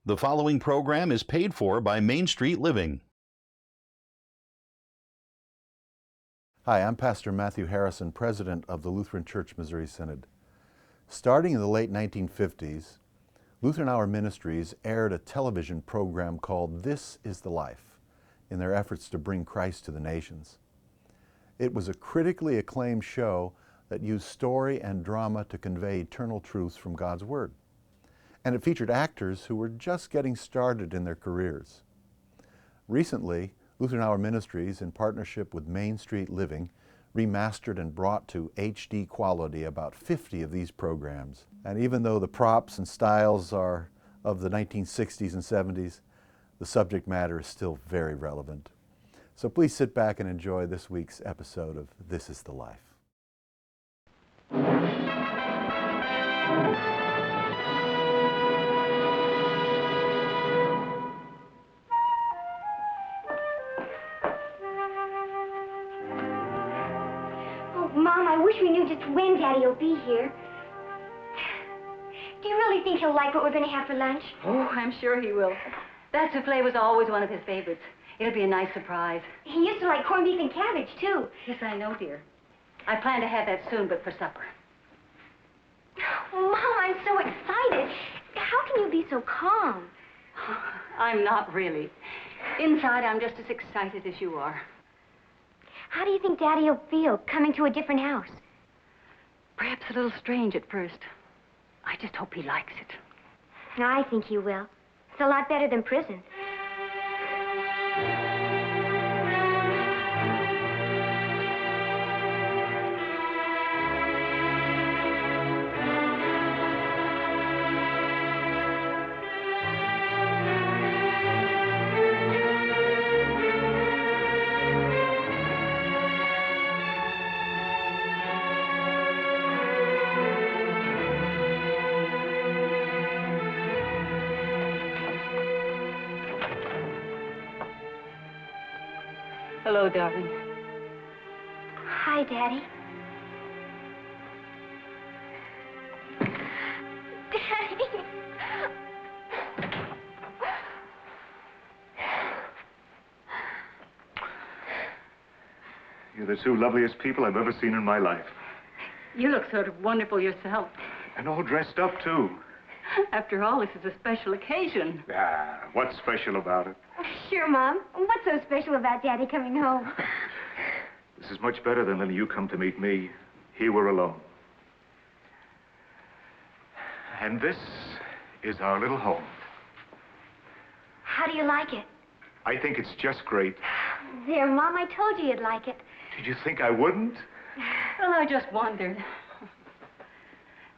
The following program is paid for by Main Street Living. Hi, I'm Pastor Matthew Harrison, president of the Lutheran Church Missouri Synod. Starting in the late 1950s, Lutheran Hour Ministries aired a television program called This is the Life in their efforts to bring Christ to the nations. It was a critically acclaimed show that used story and drama to convey eternal truths from God's Word. And it featured actors who were just getting started in their careers. Recently, Lutheran Hour Ministries, in partnership with Main Street Living, remastered and brought to HD quality about 50 of these programs. And even though the props and styles are of the 1960s and 70s, the subject matter is still very relevant. So please sit back and enjoy this week's episode of This is the Life. Mom, I wish we knew just when Daddy will be here. Do you really think he'll like what we're going to have for lunch? Oh, I'm sure he will. That souffle was always one of his favorites. It'll be a nice surprise. He used to like corned beef and cabbage, too. Yes, I know, dear. I plan to have that soon, but for supper. Mom, I'm so excited. How can you be so calm? I'm not really. Inside, I'm just as excited as you are. How do you think Daddy will feel coming to a different house? Perhaps a little strange at first. I just hope he likes it. I think he will. It's a lot better than prison. Hello, darling. Hi, Daddy. Daddy. You're the two loveliest people I've ever seen in my life. You look sort of wonderful yourself. And all dressed up, too. After all, this is a special occasion. Ah, what's special about it? Sure, Mom. What's so special about Daddy coming home? This is much better than letting you come to meet me. Here we're alone. And this is our little home. How do you like it? I think it's just great. There, Mom, I told you you'd like it. Did you think I wouldn't? Well, I just wondered.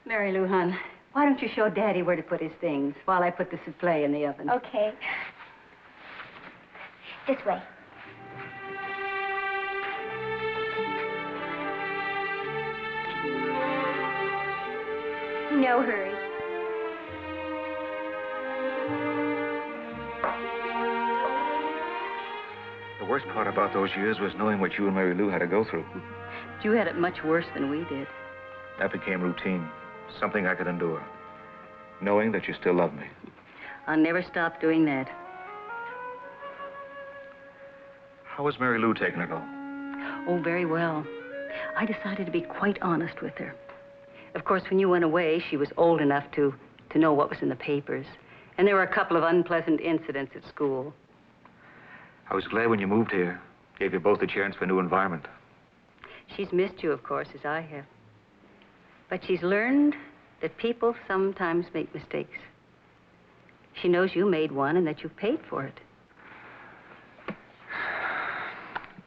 Mary Lou, hon, why don't you show Daddy where to put his things while I put the souffle in the oven? Okay. This way. No hurry. The worst part about those years was knowing what you and Mary Lou had to go through. You had it much worse than we did. That became routine, something I could endure, knowing that you still love me. I'll never stop doing that. How was Mary Lou taking it all? Oh, very well. I decided to be quite honest with her. Of course, when you went away, she was old enough to know what was in the papers. And there were a couple of unpleasant incidents at school. I was glad when you moved here. Gave you both a chance for a new environment. She's missed you, of course, as I have. But she's learned that people sometimes make mistakes. She knows you made one and that you paid for it.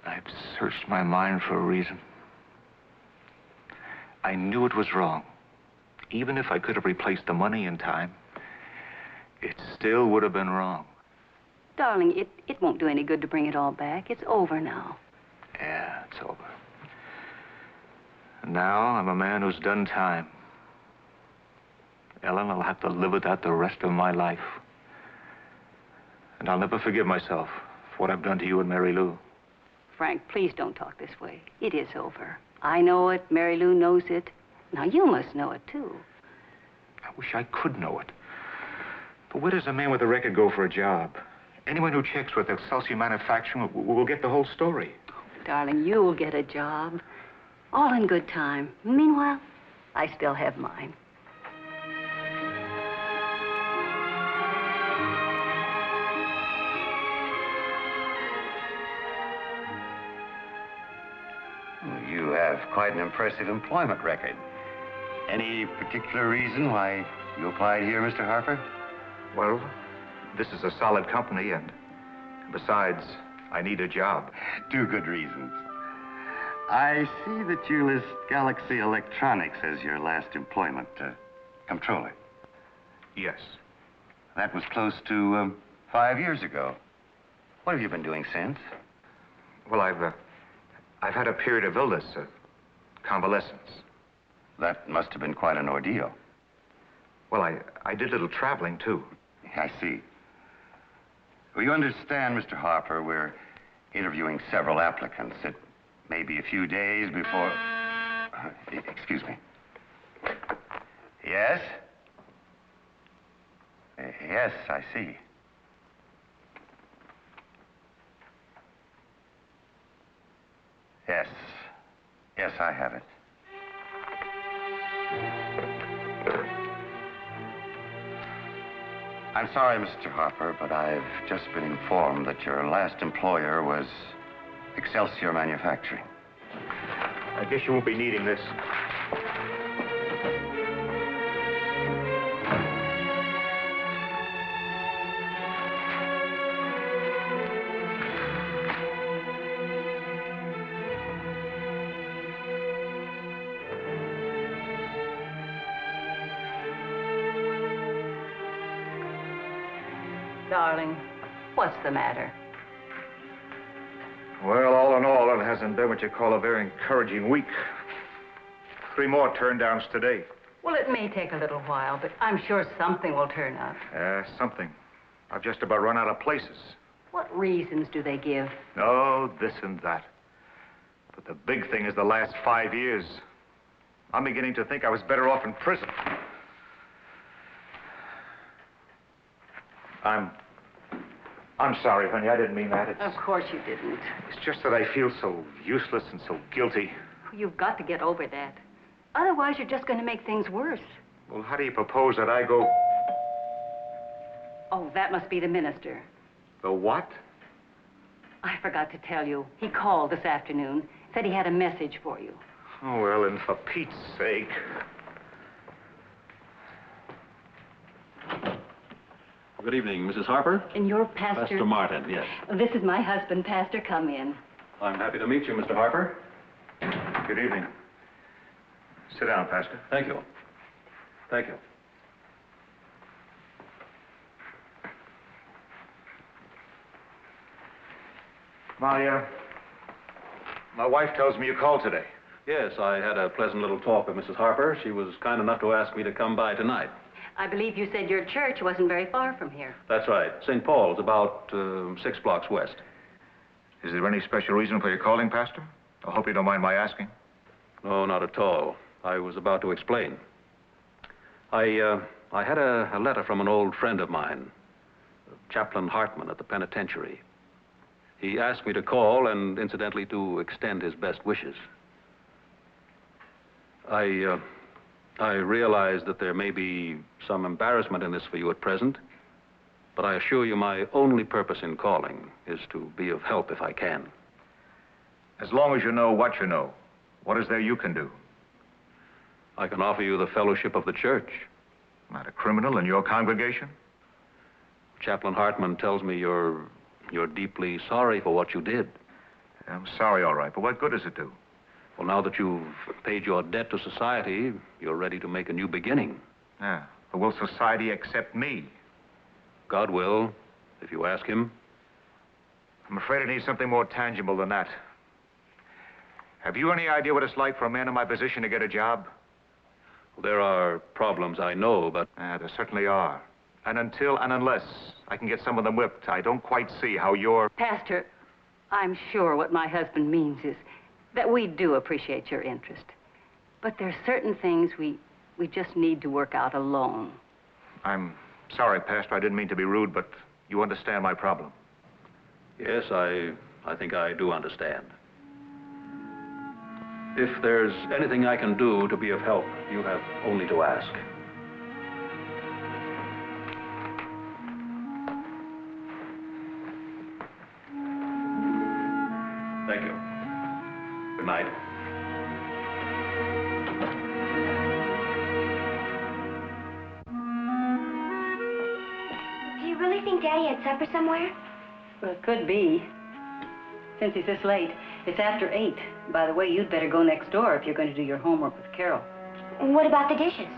I've searched my mind for a reason. I knew it was wrong. Even if I could have replaced the money in time, it still would have been wrong. Darling, it won't do any good to bring it all back. It's over now. Yeah, it's over. Now I'm a man who's done time. Ellen, I'll have to live with that the rest of my life. And I'll never forgive myself for what I've done to you and Mary Lou. Frank, please don't talk this way. It is over. I know it. Mary Lou knows it. Now, you must know it, too. I wish I could know it. But where does a man with a record go for a job? Anyone who checks with Excelsior Manufacturing will get the whole story. Darling, you'll get a job. All in good time. Meanwhile, I still have mine. You have quite an impressive employment record. Any particular reason why you applied here, Mr. Harper? Well, this is a solid company, and besides, I need a job. Two good reasons. I see that you list Galaxy Electronics as your last employment comptroller. Yes. That was close to 5 years ago. What have you been doing since? Well, I've had a period of illness, convalescence. That must have been quite an ordeal. Well, I did a little traveling, too. I see. Well, you understand, Mr. Harper, we're interviewing several applicants. It may be a few days before... excuse me. Yes? Yes, I see. Yes. Yes, I have it. I'm sorry, Mr. Harper, but I've just been informed that your last employer was Excelsior Manufacturing. I guess you won't be needing this. Darling, what's the matter? Well, all in all, it hasn't been what you call a very encouraging week. 3 more turn-downs today. Well, it may take a little while, but I'm sure something will turn up. Something. I've just about run out of places. What reasons do they give? Oh, this and that. But the big thing is the last 5 years. I'm beginning to think I was better off in prison. I'm sorry, honey. I didn't mean that. Of course you didn't. It's just that I feel so useless and so guilty. You've got to get over that. Otherwise, you're just going to make things worse. Well, how do you propose that I go... Oh, that must be the minister. The what? I forgot to tell you. He called this afternoon, said he had a message for you. Oh, well, and for Pete's sake. Good evening, Mrs. Harper. And your pastor... Pastor Martin, yes. This is my husband, Pastor. Come in. I'm happy to meet you, Mr. Harper. Good evening. Sit down, Pastor. Thank you. Thank you. My wife tells me you called today. Yes, I had a pleasant little talk with Mrs. Harper. She was kind enough to ask me to come by tonight. I believe you said your church wasn't very far from here. That's right. St. Paul's, about 6 blocks west. Is there any special reason for your calling, Pastor? I hope you don't mind my asking. No, not at all. I was about to explain. I had a letter from an old friend of mine, Chaplain Hartman at the penitentiary. He asked me to call and, incidentally, to extend his best wishes. I realize that there may be some embarrassment in this for you at present, but I assure you my only purpose in calling is to be of help if I can. As long as you know what you know, what is there you can do? I can offer you the fellowship of the church. Not a criminal in your congregation? Chaplain Hartman tells me you're deeply sorry for what you did. I'm sorry, all right, but what good does it do? Well, now that you've paid your debt to society, you're ready to make a new beginning. Yeah, but will society accept me? God will, if you ask him. I'm afraid it needs something more tangible than that. Have you any idea what it's like for a man in my position to get a job? Well, there are problems, I know, but... There certainly are. And until and unless I can get some of them whipped, I don't quite see how you're... Pastor, I'm sure what my husband means is that we do appreciate your interest. But there are certain things we just need to work out alone. I'm Sorry, Pastor, I didn't mean to be rude, but you understand my problem. Yes, I think I do understand. If there's anything I can do to be of help, you have only to ask. Thank you. Good night. Do you really think Daddy had supper somewhere? Well, it could be. Since he's this late, it's after 8. By the way, you'd better go next door if you're going to do your homework with Carol. What about the dishes?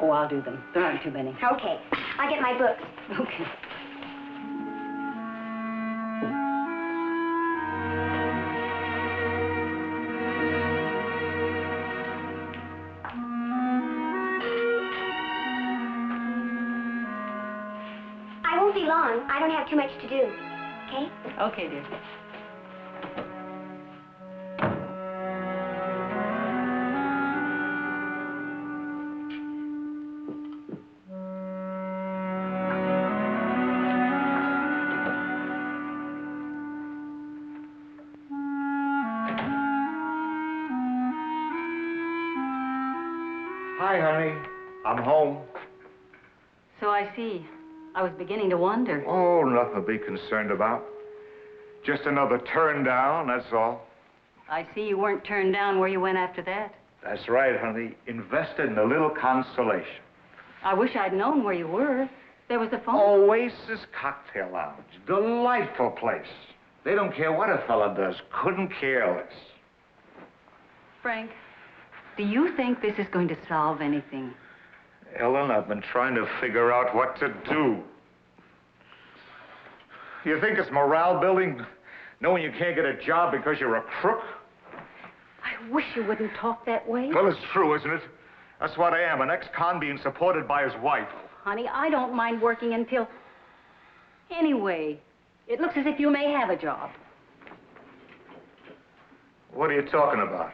Oh, I'll do them. There aren't too many. Okay. I'll get my books. Okay. I won't be long. I don't have too much to do. Okay? Okay, dear. Hi, honey. I'm home. So I see. I was beginning to wonder. Oh, nothing to be concerned about. Just another turn down, that's all. I see you weren't turned down where you went after that. That's right, honey. Invested in a little consolation. I wish I'd known where you were. There was a phone. Oasis Cocktail Lounge. Delightful place. They don't care what a fella does. Couldn't care less. Frank, do you think this is going to solve anything? Ellen, I've been trying to figure out what to do. You think it's morale building, knowing you can't get a job because you're a crook? I wish you wouldn't talk that way. Well, it's true, isn't it? That's what I am, an ex-con being supported by his wife. Honey, I don't mind working until... Anyway, it looks as if you may have a job. What are you talking about?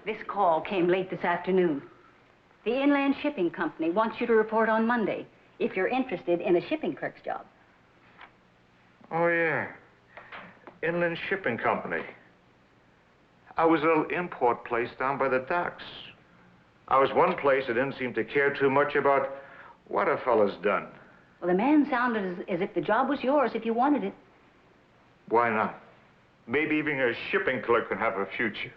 This call came late this afternoon. The Inland Shipping Company wants you to report on Monday if you're interested in a shipping clerk's job. Oh, yeah. Inland Shipping Company. I was a little import place down by the docks. I was one place that didn't seem to care too much about what a fella's done. Well, the man sounded as if the job was yours if you wanted it. Why not? Maybe even a shipping clerk can have a future.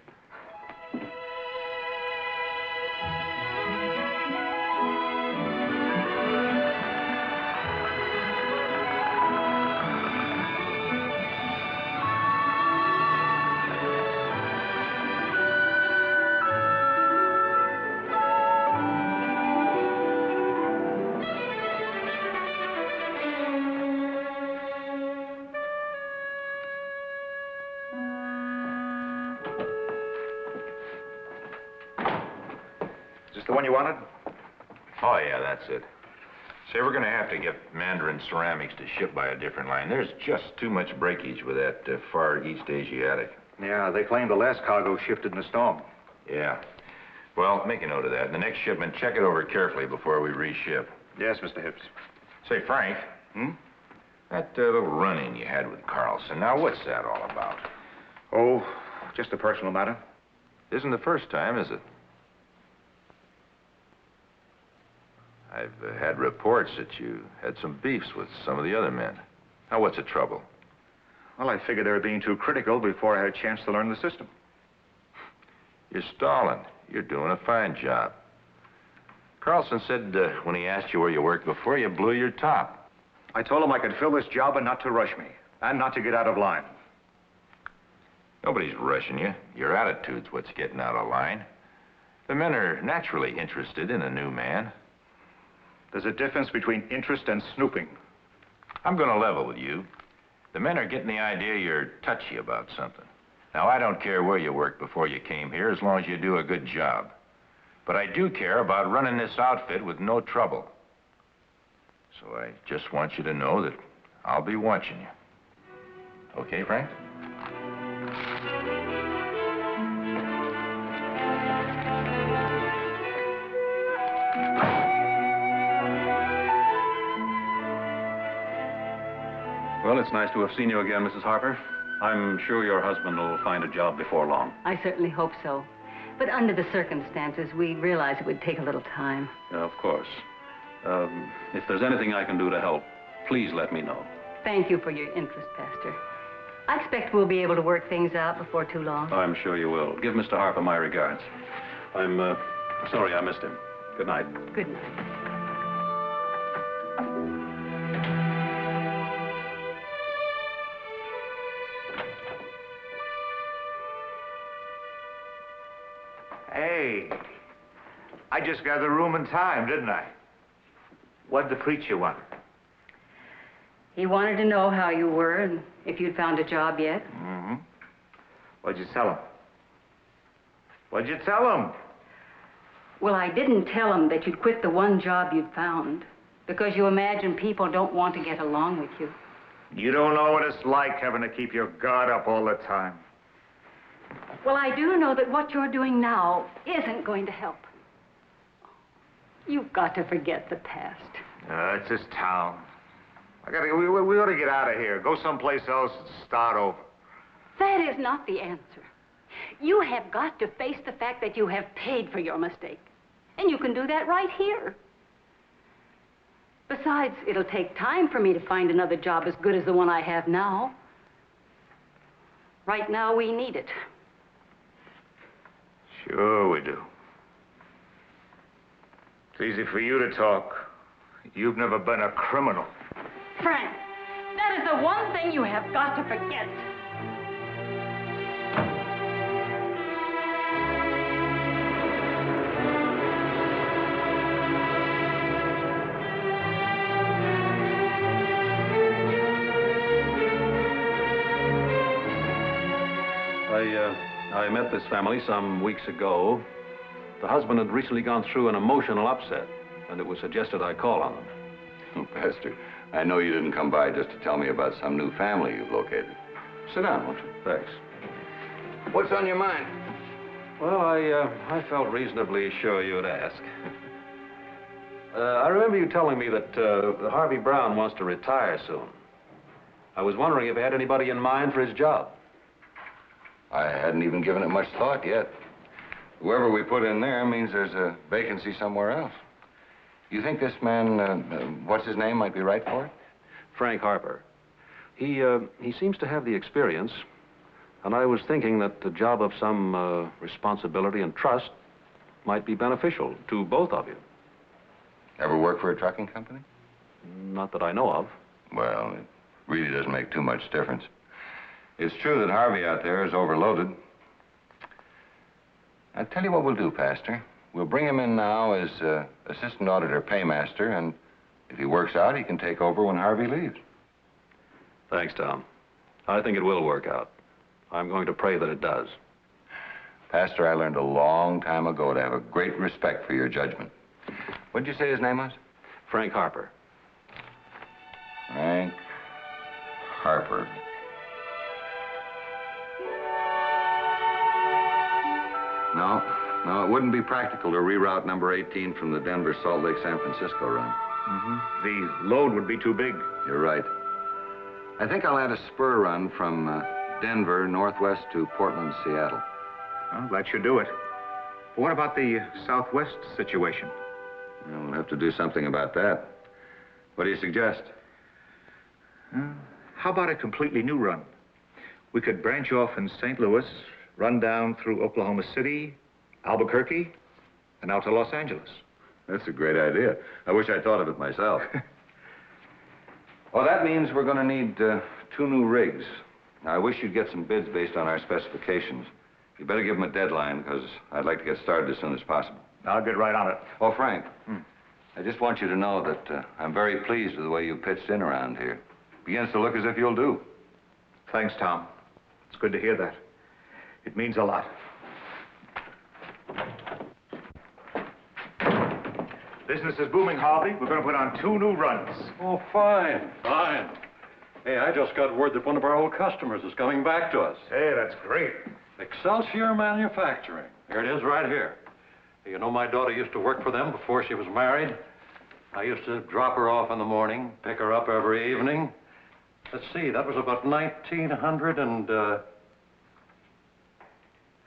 Is this the one you wanted? Oh, yeah, that's it. Say, we're going to have to get Mandarin Ceramics to ship by a different line. There's just too much breakage with that Far East Asiatic. Yeah, they claim the last cargo shifted in a storm. Yeah. Well, make a note of that. And the next shipment, check it over carefully before we reship. Yes, Mr. Hips. Say, Frank. That little run-in you had with Carlson, now what's that all about? Oh, just a personal matter. Isn't the first time, is it? I've had reports that you had some beefs with some of the other men. Now, what's the trouble? Well, I figured they were being too critical before I had a chance to learn the system. You're stalling. You're doing a fine job. Carlson said when he asked you where you worked before, you blew your top. I told him I could fill this job and not to rush me, and not to get out of line. Nobody's rushing you. Your attitude's what's getting out of line. The men are naturally interested in a new man. There's a difference between interest and snooping. I'm going to level with you. The men are getting the idea you're touchy about something. Now, I don't care where you worked before you came here, as long as you do a good job. But I do care about running this outfit with no trouble. So I just want you to know that I'll be watching you. Okay, Frank? Well, it's nice to have seen you again, Mrs. Harper. I'm sure your husband will find a job before long. I certainly hope so. But under the circumstances, we realized it would take a little time. Yeah, of course. If there's anything I can do to help, please let me know. Thank you for your interest, Pastor. I expect we'll be able to work things out before too long. I'm sure you will. Give Mr. Harper my regards. I'm sorry I missed him. Good night. Good night. Hey, I just got the room in time, didn't I? What'd the preacher want? He wanted to know how you were and if you'd found a job yet. Mm-hmm. What'd you tell him? What'd you tell him? Well, I didn't tell him that you'd quit the one job you'd found because you imagine people don't want to get along with you. You don't know what it's like having to keep your guard up all the time. Well, I do know that what you're doing now isn't going to help. You've got to forget the past. It's this town. We ought to get out of here. Go someplace else and start over. That is not the answer. You have got to face the fact that you have paid for your mistake. And you can do that right here. Besides, it'll take time for me to find another job as good as the one I have now. Right now, we need it. Sure we do. It's easy for you to talk. You've never been a criminal. Frank, that is the one thing you have got to forget. I met this family some weeks ago. The husband had recently gone through an emotional upset, and it was suggested I call on them. Oh, Pastor, I know you didn't come by just to tell me about some new family you've located. Sit down, won't you? Thanks. What's on your mind? Well, I felt reasonably sure you'd ask. I remember you telling me that Harvey Brown wants to retire soon. I was wondering if you had anybody in mind for his job. I hadn't even given it much thought yet. Whoever we put in there means there's a vacancy somewhere else. You think this man, what's his name, might be right for it? Frank Harper. He seems to have the experience, and I was thinking that the job of some responsibility and trust might be beneficial to both of you. Ever work for a trucking company? Not that I know of. Well, it really doesn't make too much difference. It's true that Harvey out there is overloaded. I'll tell you what we'll do, Pastor. We'll bring him in now as assistant auditor paymaster, and if he works out, he can take over when Harvey leaves. Thanks, Tom. I think it will work out. I'm going to pray that it does. Pastor, I learned a long time ago to have a great respect for your judgment. What did you say his name was? Frank Harper. Frank Harper. No, it wouldn't be practical to reroute number 18 from the Denver, Salt Lake, San Francisco run. Mm-hmm. The load would be too big. You're right. I think I'll add a spur run from Denver, northwest to Portland, Seattle. Well, that should do it. But what about the Southwest situation? Well, we'll have to do something about that. What do you suggest? How about a completely new run? We could branch off in St. Louis, run down through Oklahoma City, Albuquerque, and out to Los Angeles. That's a great idea. I wish I'd thought of it myself. Well, that means we're going to need 2 new rigs. Now, I wish you'd get some bids based on our specifications. You better give them a deadline, because I'd like to get started as soon as possible. I'll get right on it. Oh, Frank, I just want you to know that I'm very pleased with the way you pitched in around here. Begins to look as if you'll do. Thanks, Tom. It's good to hear that. It means a lot. Business is booming, Harvey. We're going to put on 2 new runs. Oh, fine. Hey, I just got word that one of our old customers is coming back to us. Hey, that's great. Excelsior Manufacturing. Here it is right here. You know, my daughter used to work for them before she was married. I used to drop her off in the morning, pick her up every evening. Let's see, that was about 1900 and,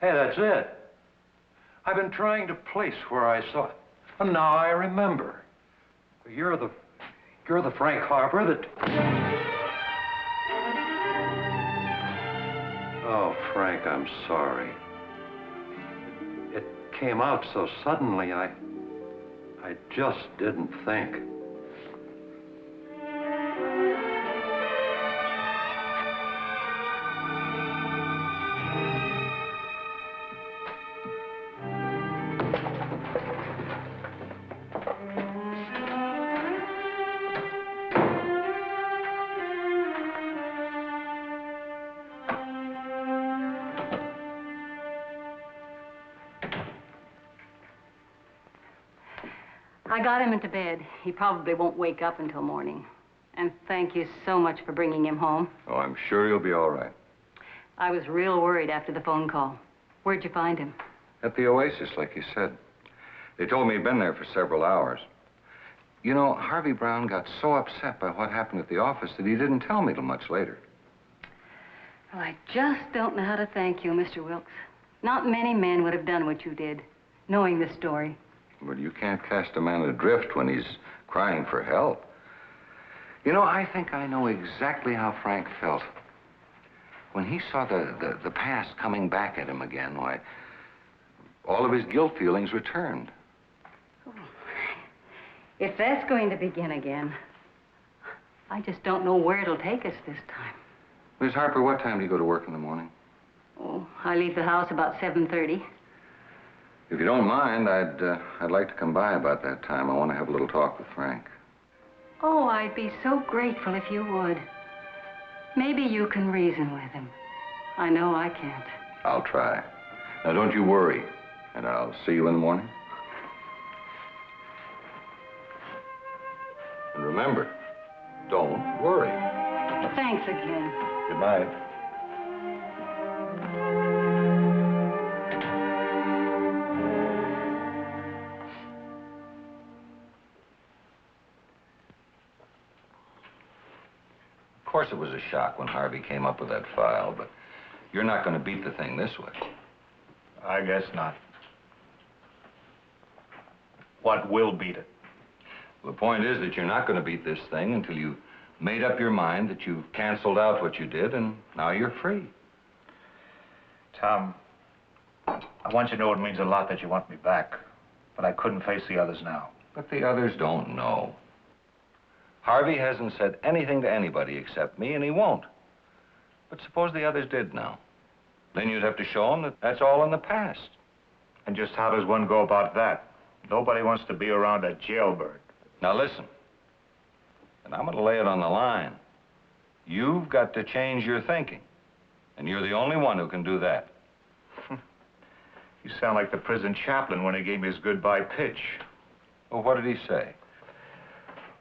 Hey, that's it. I've been trying to place where I saw it. And now I remember. You're the Frank Harper that... Oh, Frank, I'm sorry. It came out so suddenly, I just didn't think. I got him into bed. He probably won't wake up until morning. And thank you so much for bringing him home. Oh, I'm sure you'll be all right. I was real worried after the phone call. Where'd you find him? At the Oasis, like you said. They told me he'd been there for several hours. You know, Harvey Brown got so upset by what happened at the office that he didn't tell me till much later. Well, I just don't know how to thank you, Mr. Wilkes. Not many men would have done what you did, knowing the story. But you can't cast a man adrift when he's crying for help. You know, I think I know exactly how Frank felt. When he saw the past coming back at him again, why, all of his guilt feelings returned. Oh, if that's going to begin again, I just don't know where it'll take us this time. Miss Harper, what time do you go to work in the morning? Oh, I leave the house about 7:30. If you don't mind, I'd like to come by about that time. I want to have a little talk with Frank. Oh, I'd be so grateful if you would. Maybe you can reason with him. I know I can't. I'll try. Now, don't you worry, and I'll see you in the morning. And remember, don't worry. Thanks again. Good night. Of course it was a shock when Harvey came up with that file, but you're not going to beat the thing this way. I guess not. What will beat it? The point is that you're not going to beat this thing until you've made up your mind that you've canceled out what you did, and now you're free. Tom, I want you to know it means a lot that you want me back, but I couldn't face the others now. But the others don't know. Harvey hasn't said anything to anybody except me, and he won't. But suppose the others did know. Then you'd have to show them that that's all in the past. And just how does one go about that? Nobody wants to be around a jailbird. Now listen, and I'm going to lay it on the line. You've got to change your thinking, and you're the only one who can do that. You sound like the prison chaplain when he gave me his goodbye pitch. Well, what did he say?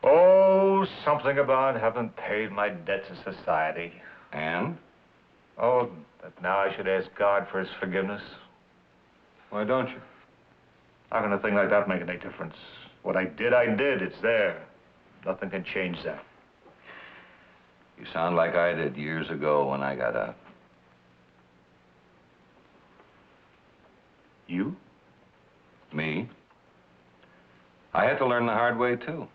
Oh, something about having paid my debt to society. And? Oh, that now I should ask God for his forgiveness. Why don't you? How can a thing like that make any difference? What I did, it's there. Nothing can change that. You sound like I did years ago when I got out. You? Me? I had to learn the hard way, too.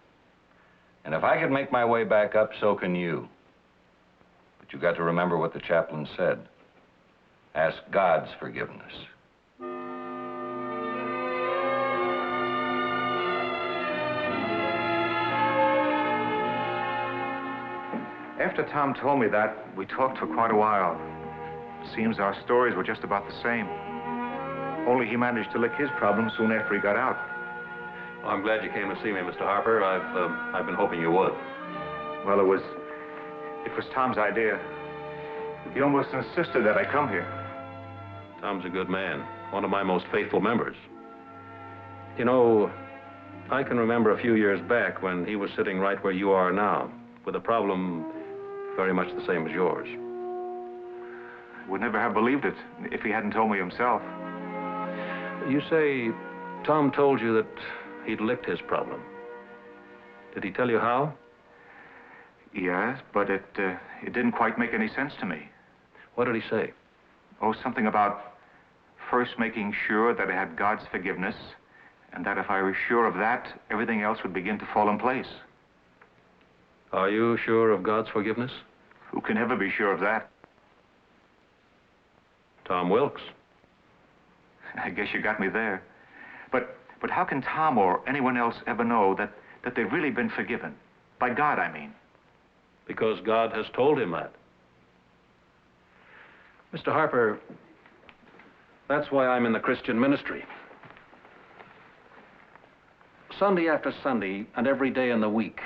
And if I could make my way back up, so can you. But you got to remember what the chaplain said. Ask God's forgiveness. After Tom told me that, we talked for quite a while. Seems our stories were just about the same. Only he managed to lick his problem soon after he got out. Well, I'm glad you came to see me, Mr. Harper. I've been hoping you would. Well, it was Tom's idea. He almost insisted that I come here. Tom's a good man, one of my most faithful members. You know, I can remember a few years back when he was sitting right where you are now, with a problem very much the same as yours. Would never have believed it if he hadn't told me himself. You say Tom told you that he'd licked his problem. Did he tell you how? Yes, but it didn't quite make any sense to me. What did he say? Oh, something about first making sure that I had God's forgiveness, and that if I was sure of that, everything else would begin to fall in place. Are you sure of God's forgiveness? Who can ever be sure of that? Tom Wilkes. I guess you got me there. But how can Tom or anyone else ever know that they've really been forgiven? By God, I mean. Because God has told him that. Mr. Harper, that's why I'm in the Christian ministry. Sunday after Sunday and every day in the week,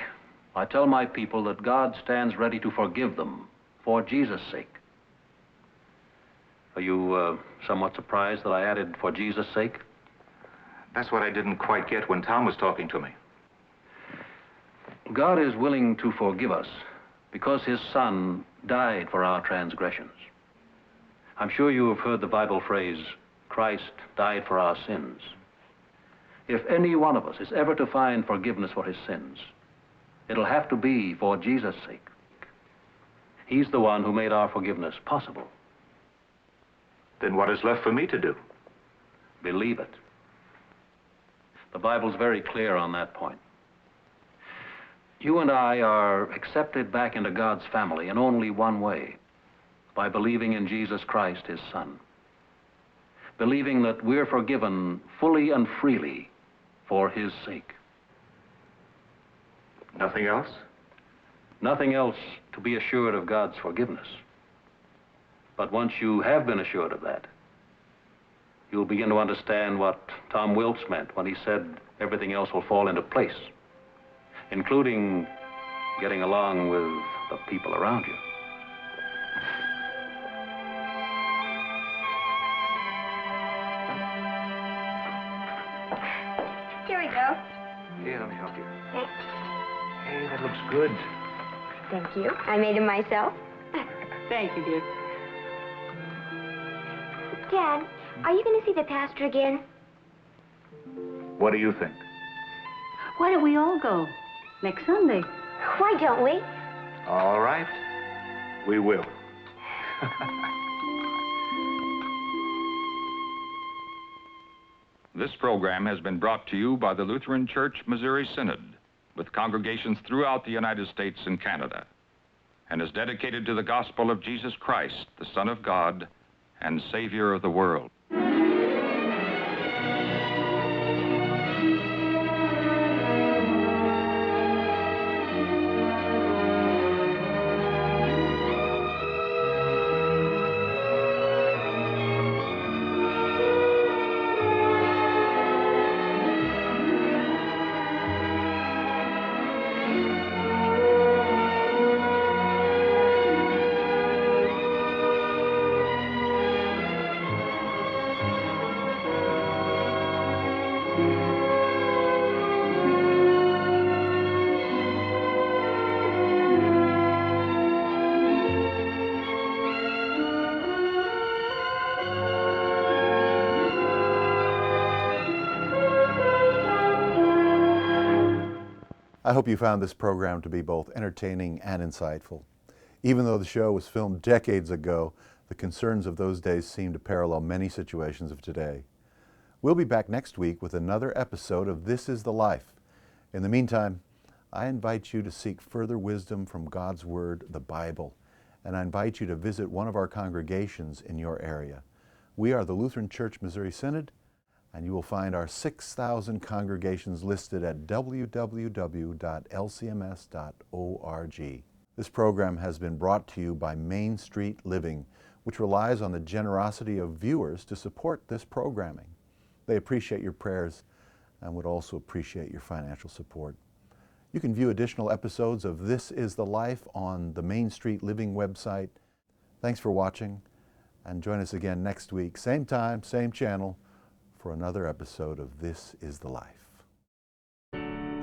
I tell my people that God stands ready to forgive them for Jesus' sake. Are you somewhat surprised that I added for Jesus' sake? That's what I didn't quite get when Tom was talking to me. God is willing to forgive us because his Son died for our transgressions. I'm sure you have heard the Bible phrase, Christ died for our sins. If any one of us is ever to find forgiveness for his sins, it'll have to be for Jesus' sake. He's the one who made our forgiveness possible. Then what is left for me to do? Believe it. The Bible's very clear on that point. You and I are accepted back into God's family in only one way, by believing in Jesus Christ, his Son. Believing that we're forgiven fully and freely for his sake. Nothing else? Nothing else to be assured of God's forgiveness. But once you have been assured of that, you'll begin to understand what Tom Wilkes meant when he said everything else will fall into place, including getting along with the people around you. Here we go. Here, let me help you. Thanks. Hey, that looks good. Thank you. I made them myself. Thank you, dear. Dad, are you going to see the pastor again? What do you think? Why don't we all go next Sunday? Why don't we? All right. We will. This program has been brought to you by the Lutheran Church Missouri Synod, with congregations throughout the United States and Canada, and is dedicated to the gospel of Jesus Christ, the Son of God and Savior of the world. I hope you found this program to be both entertaining and insightful. Even though the show was filmed decades ago, the concerns of those days seem to parallel many situations of today. We'll be back next week with another episode of This is the Life. In the meantime, I invite you to seek further wisdom from God's Word, the Bible, and I invite you to visit one of our congregations in your area. We are the Lutheran Church Missouri Synod, and you will find our 6,000 congregations listed at www.lcms.org. This program has been brought to you by Main Street Living, which relies on the generosity of viewers to support this programming. They appreciate your prayers and would also appreciate your financial support. You can view additional episodes of This is the Life on the Main Street Living website. Thanks for watching, and join us again next week, same time, same channel, for another episode of This is the Life.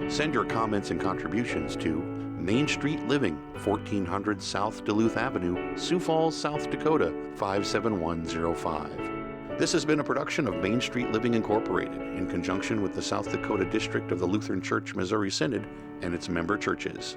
Send your comments and contributions to Main Street Living, 1400 South Duluth Avenue, Sioux Falls, South Dakota, 57105. This has been a production of Main Street Living Incorporated in conjunction with the South Dakota District of the Lutheran Church Missouri Synod and its member churches.